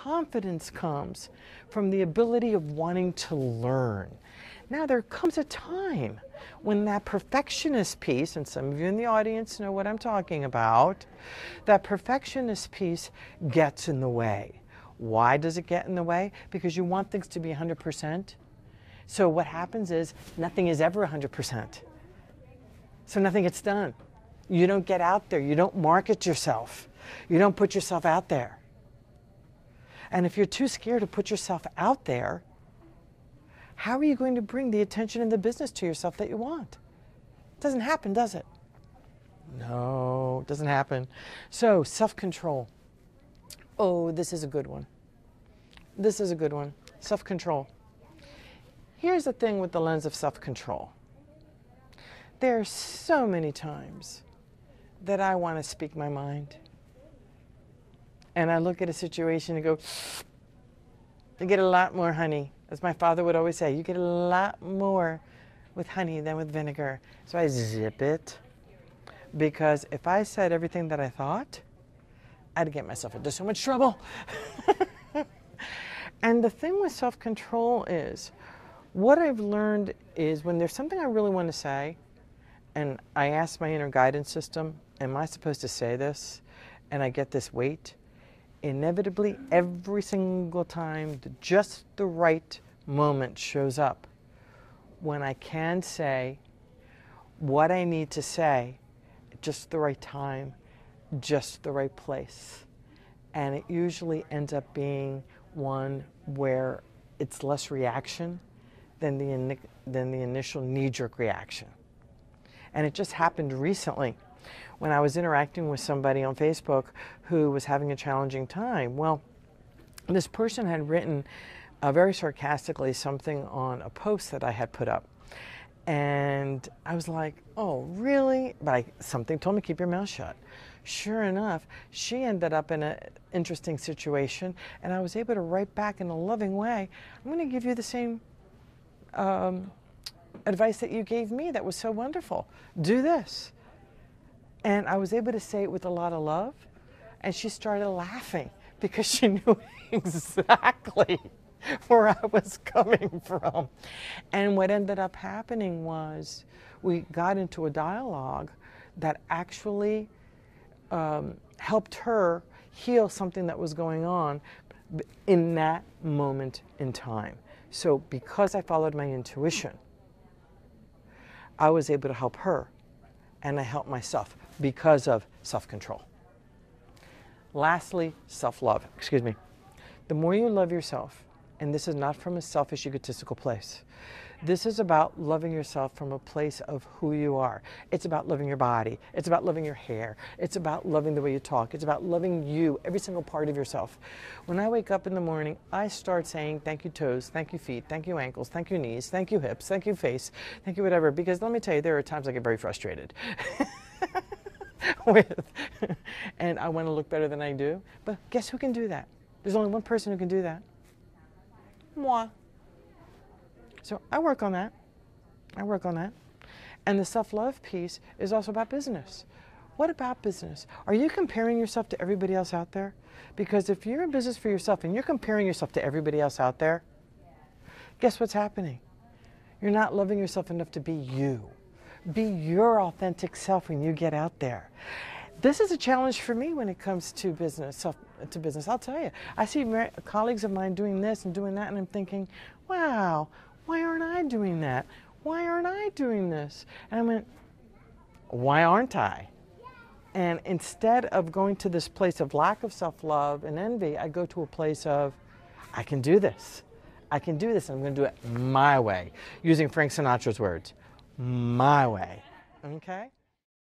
confidence comes from the ability of wanting to learn. Now, there comes a time when that perfectionist piece, and some of you in the audience know what I'm talking about, that perfectionist piece gets in the way. Why does it get in the way? Because you want things to be 100%. So what happens is nothing is ever 100%. So nothing gets done. You don't get out there. You don't market yourself. You don't put yourself out there. And if you're too scared to put yourself out there, how are you going to bring the attention and the business to yourself that you want? It doesn't happen, does it? No, it doesn't happen. So, self-control. Oh, this is a good one. This is a good one. Self-control. Here's the thing with the lens of self-control. There are so many times that I want to speak my mind. And I look at a situation and go, you get a lot more honey. As my father would always say, you get a lot more with honey than with vinegar. So I zip it. Because if I said everything that I thought, I'd get myself into so much trouble. And the thing with self-control is, what I've learned is when there's something I really want to say, and I ask my inner guidance system, am I supposed to say this? And I get this weight. Inevitably, every single time, just the right moment shows up when I can say what I need to say at just the right time, just the right place. And it usually ends up being one where it's less reaction than the initial knee-jerk reaction. And it just happened recently when I was interacting with somebody on Facebook who was having a challenging time. Well, this person had written very sarcastically something on a post that I had put up. And I was like, oh, really? But something told me, keep your mouth shut. Sure enough, she ended up in an interesting situation, and I was able to write back in a loving way, I'm going to give you the same advice that you gave me that was so wonderful. Do this. And I was able to say it with a lot of love, and she started laughing because she knew exactly where I was coming from. And what ended up happening was we got into a dialogue that actually helped her heal something that was going on in that moment in time. So because I followed my intuition, I was able to help her, and I helped myself because of self-control. Lastly, self-love. Excuse me. The more you love yourself, and this is not from a selfish, egotistical place. This is about loving yourself from a place of who you are. It's about loving your body. It's about loving your hair. It's about loving the way you talk. It's about loving you, every single part of yourself. When I wake up in the morning, I start saying, thank you toes, thank you feet, thank you ankles, thank you knees, thank you hips, thank you face, thank you whatever. Because let me tell you, there are times I get very frustrated. And I want to look better than I do. But guess who can do that? There's only one person who can do that. Moi. So I work on that. I work on that. And the self-love piece is also about business. What about business? Are you comparing yourself to everybody else out there? Because if you're in business for yourself and you're comparing yourself to everybody else out there, guess what's happening? You're not loving yourself enough to be you. Be your authentic self when you get out there. This is a challenge for me when it comes to business. I'll tell you. I see colleagues of mine doing this and doing that, and I'm thinking, wow, why aren't I doing that? Why aren't I doing this? And I went, why aren't I? And instead of going to this place of lack of self-love and envy, I go to a place of, I can do this. I can do this, and I'm going to do it my way, using Frank Sinatra's words, my way. Okay?